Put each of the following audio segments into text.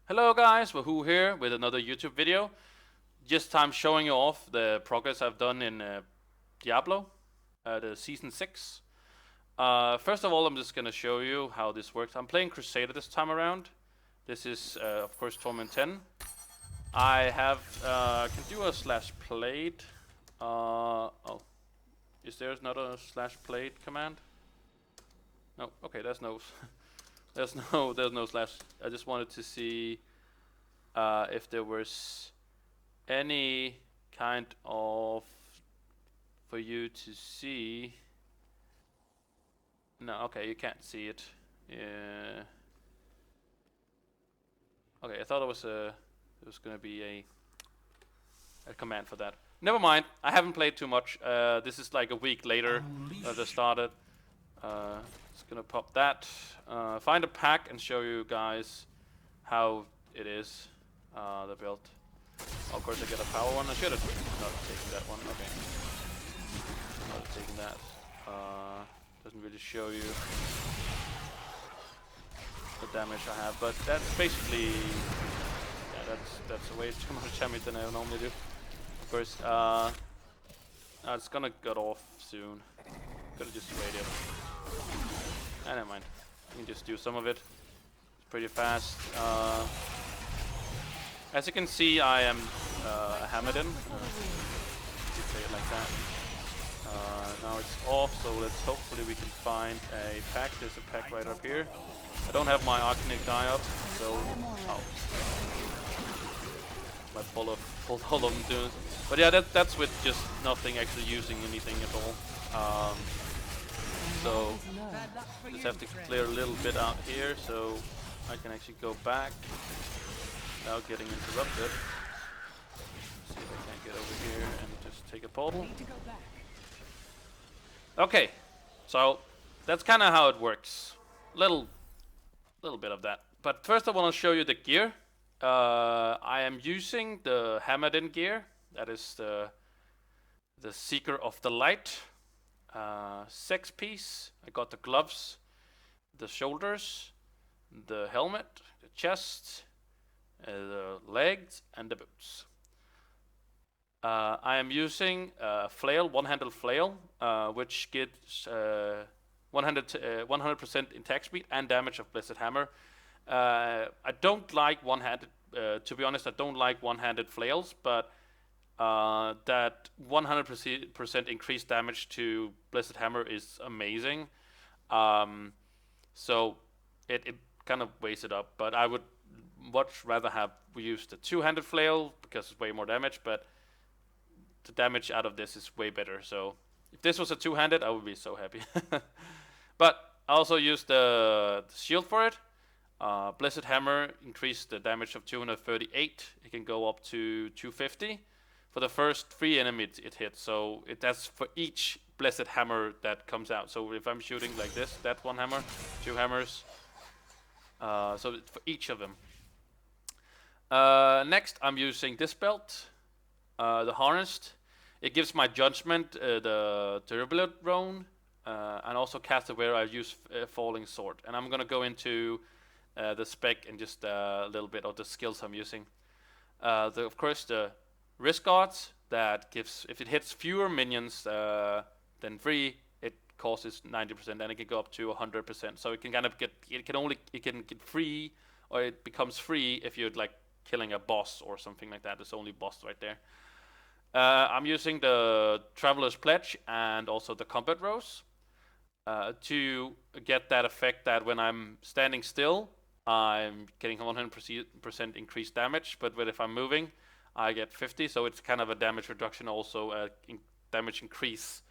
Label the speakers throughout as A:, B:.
A: Hello guys, Wahoo here with another YouTube video. Just time showing you off the progress I've done in Diablo, the Season 6. First of all, I'm just gonna show you how this works. I'm playing Crusader this time around. This is, of course, Torment 10. I have, can do a slash played. Oh, is there not a slash played command? No, okay, there's no, there's no slash. I just wanted to see if there was any kind of for you to see. No, okay, you can't see it. Yeah. Okay, I thought it was gonna be a command for that. Never mind. I haven't played too much. This is like a week later that I started. Just gonna pop that. Find a pack and show you guys how it is. The build. Of course, I get a power one. I should have not taken that one. Okay. Not taking that. Doesn't really show you the damage I have, but that's basically, yeah, that's way too much damage than I normally do. Of course, it's gonna get off soon. Gotta just wait it. Never mind. You can just do some of it. It's pretty fast. As you can see, I am a Hammerdin. You say it like that. Now it's off, so hopefully we can find a pack. There's a pack right up here. I don't have my Arcanic die up, so my full of them doing. But yeah, that's with just nothing actually using anything at all. So just have to clear a little bit out here, so I can actually go back without getting interrupted. See if I can't get over here and just take a portal. Okay, so that's kind of how it works. Little bit of that. But first I want to show you the gear. I am using the Hammerdin gear. That is the Seeker of the Light. 6 piece. I got the gloves, the shoulders, the helmet, the chest, the legs, and the boots. I am using a flail, one-handed flail, which gives 100% attack speed and damage of Blessed Hammer. I don't like one-handed, to be honest, I don't like one-handed flails, but that 100% increased damage to Blessed Hammer is amazing. So it kind of weighs it up, but I would much rather have used the two-handed flail because it's way more damage, but the damage out of this is way better. So if this was a two-handed, I would be so happy. But I also used the shield for it. Blessed Hammer increased the damage of 238. It can go up to 250 for the first 3 enemies it hits. So that's for each Blessed Hammer that comes out. So if I'm shooting like this, that's 1 hammer, 2 hammers. So for each of them. Next, I'm using this belt. The harnessed. It gives my judgment the durability drone, and also cast aware I use falling sword. And I'm gonna go into the spec and just a little bit of the skills I'm using. Of course, the risk guards that gives, if it hits fewer minions than 3, it causes 90%, and it can go up to 100%. So it can kind of get, it can get free, or it becomes free if you're like killing a boss or something like that. There's only boss right there. I'm using the Traveler's Pledge and also the Combat Rose to get that effect that when I'm standing still, I'm getting 100% increased damage, but if I'm moving, I get 50, so it's kind of a damage reduction, also damage increase.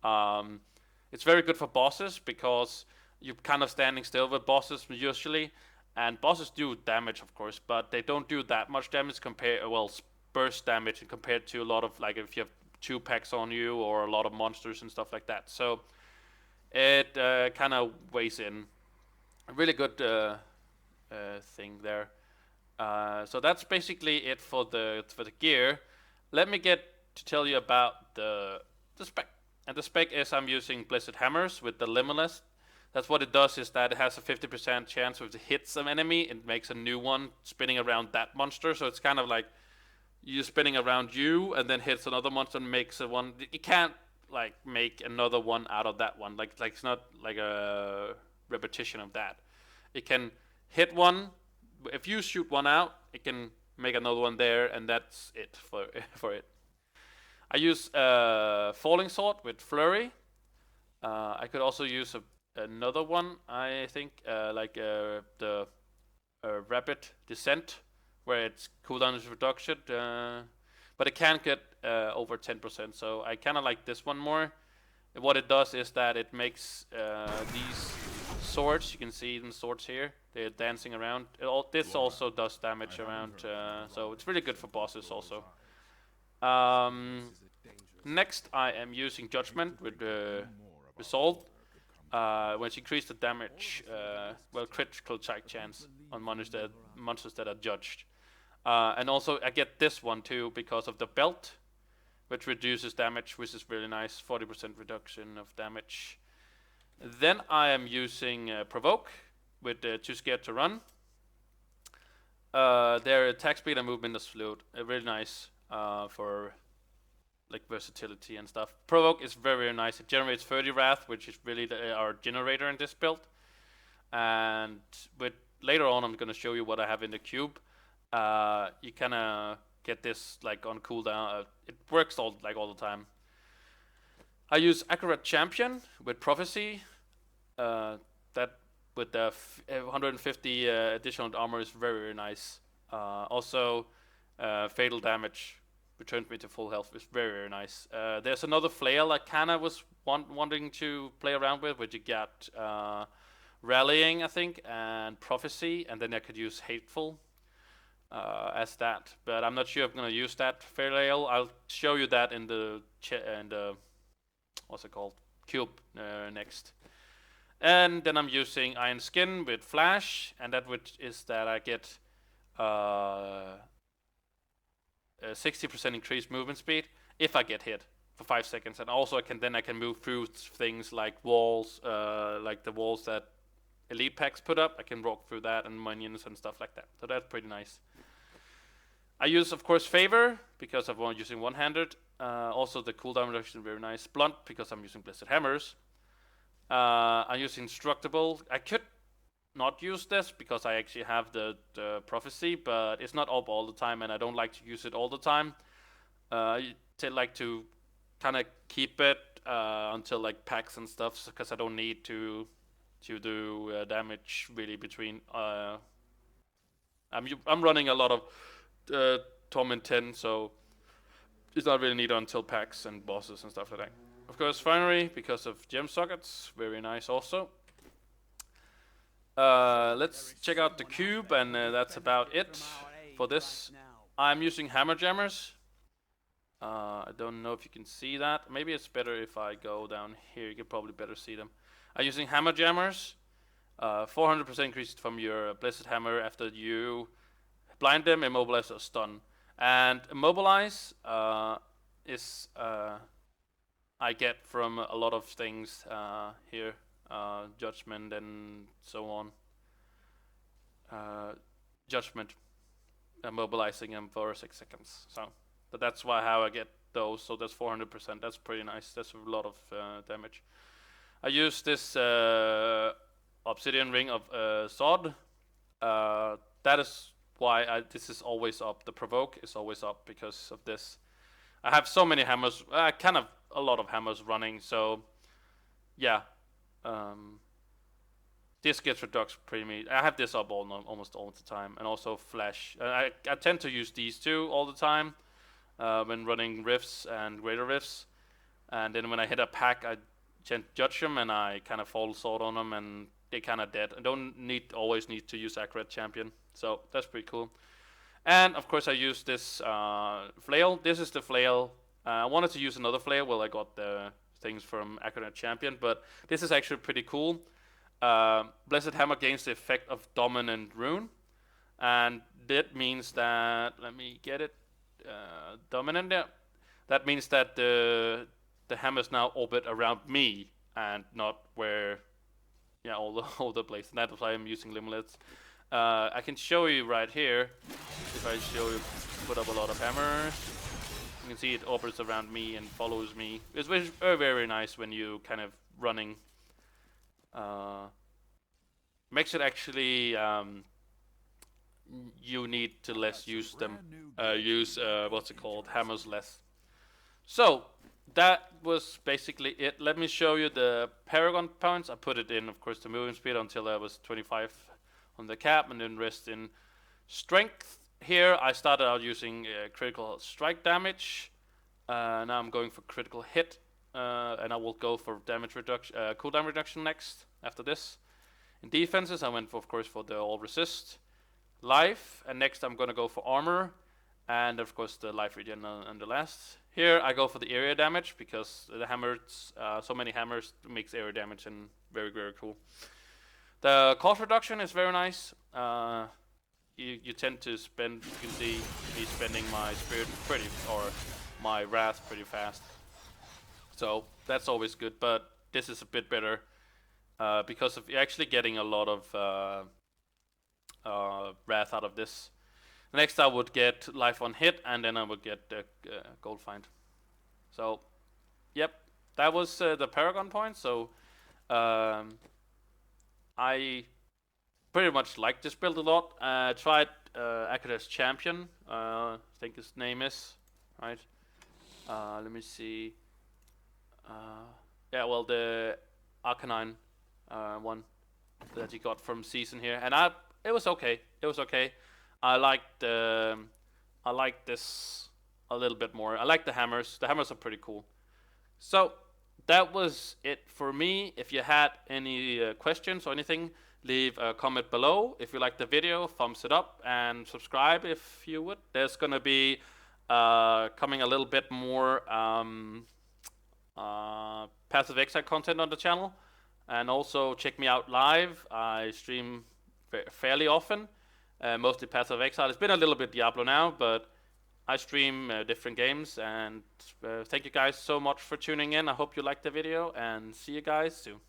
A: It's very good for bosses because you're kind of standing still with bosses usually, and bosses do damage, of course, but they don't do that much damage compared, well, burst damage compared to a lot of, like, if you have 2 packs on you or a lot of monsters and stuff like that. So it kind of weighs in. A really good thing there. So that's basically it for the gear. Let me get to tell you about the spec. And the spec is I'm using Blessed Hammers with the Limitless. That's what it does, is that it has a 50% chance if it hits an enemy, it makes a new one spinning around that monster. So it's kind of like you spinning around you and then hits another monster and makes a one. You can't like make another one out of that one. Like it's not like a repetition of that. It can hit one. If you shoot one out, it can make another one there, and that's it for for it. I use Falling Sword with Flurry. I could also use another one. I think the Rapid Descent, where its cooldown is reduction, but it can't get over 10%. So I kind of like this one more. What it does is that it makes these swords. You can see the swords here. They're dancing around. This also does damage around, so it's really good for bosses also. Next, I am using Judgment with Resolve, which increases the damage, critical attack chance on monsters that are judged. And also, I get this one too because of the belt, which reduces damage, which is really nice, 40% reduction of damage. Then I am using Provoke with Too Scared to Run. Their attack speed and movement is fluid, really nice for like versatility and stuff. Provoke is very, very nice. It generates 30 Wrath, which is really our generator in this build. And with later on, I'm going to show you what I have in the cube. You kind of get this like on cooldown. It works all the time. I use Accurate Champion with Prophecy. That with the 150 additional armor is very, very nice. Also, Fatal Damage returns me to full health is very, very nice. There's another flail I kind of was wanting to play around with, which you got Rallying, I think, and Prophecy, and then I could use Hateful as that. But I'm not sure if I'm going to use that flail. I'll show you that in the what's it called? Cube next. And then I'm using Iron Skin with Flash, and that is that I get 60% increased movement speed if I get hit for 5 seconds, and also I can move through things like walls, like the walls that elite packs put up. I can walk through that and minions and stuff like that. So that's pretty nice. I use, of course, Favor because I'm using one-handed. Also, the cooldown reduction is very nice. Blunt because I'm using Blessed Hammers. I use Instructable. I could not use this because I actually have the Prophecy, but it's not up all the time, and I don't like to use it all the time. I like to kind of keep it until like packs and stuff, because I don't need to do damage really between. I'm running a lot of Torment 10, so it's not really needed until packs and bosses and stuff like that. Of course, Finery because of gem sockets, very nice also. Let's check out the cube, and that's about it for this. I'm using Hammer Jammers. I don't know if you can see that. Maybe it's better if I go down here. You can probably better see them. I'm using Hammer Jammers. 400% increase from your Blessed Hammer after you blind them, immobilize, or stun. And immobilize is I get from a lot of things here. Judgment and so on. Judgment, immobilizing them for 6 seconds. So, but that's how I get those. So that's 400%. That's pretty nice. That's a lot of damage. I use this Obsidian Ring of Sod. That is why this is always up. The Provoke is always up because of this. I have so many hammers, kind of a lot of hammers running. So, yeah. This gets reduced pretty. I have this up almost all the time, and also Flash. I tend to use these two all the time when running rifts and greater rifts, and then when I hit a pack, I judge them and I kind of fall sword on them, and they kind of dead. I don't always need to use Accurate Champion, so that's pretty cool. And of course, I use this flail. This is the flail. I wanted to use another flail. Well, I got the things from Accurate Champion, but this is actually pretty cool. Blessed Hammer gains the effect of Dominant Rune, and that means that, let me get it, Dominant, yeah. That means that the hammers now orbit around me and not where yeah, all the all the place. And that's why I'm using limblets. I can show you right here. If I show you, put up a lot of hammers, you can see it orbits around me and follows me. It's very, very nice when you kind of running. Makes it actually you need to less use them. Use what's it called, hammers less. So that was basically it. Let me show you the Paragon points. I put it in, of course, the moving speed until I was 25 on the cap, and then rest in strength. Here I started out using critical strike damage. Now I'm going for critical hit, and I will go for damage reduction, cooldown reduction next after this. In defenses, I went for, of course, for the all resist, life, and next I'm gonna go for armor, and of course the life regen and the last. Here I go for the area damage because the hammers, so many hammers makes area damage, and very, very cool. The cost reduction is very nice. You tend to spend, you can see me spending my spirit or my wrath pretty fast. So that's always good, but this is a bit better because of you're actually getting a lot of wrath out of this. Next I would get life on hit, and then I would get gold find. So, yep, that was the Paragon point. So, I pretty much like this build a lot. Tried Akadas Champion, I think his name is, right? Let me see. Yeah, well, the Arcanine one that you got from season here, and it was okay. It was okay. I liked this a little bit more. I like the hammers. The hammers are pretty cool. So that was it for me. If you had any questions or anything, leave a comment below. If you liked the video, thumbs it up and subscribe if you would. There's gonna be coming a little bit more Passive Exile content on the channel, and also check me out live. I stream fairly often. Mostly Passive Exile. It's been a little bit Diablo now, but I stream different games, and thank you guys so much for tuning in. I hope you liked the video, and see you guys soon.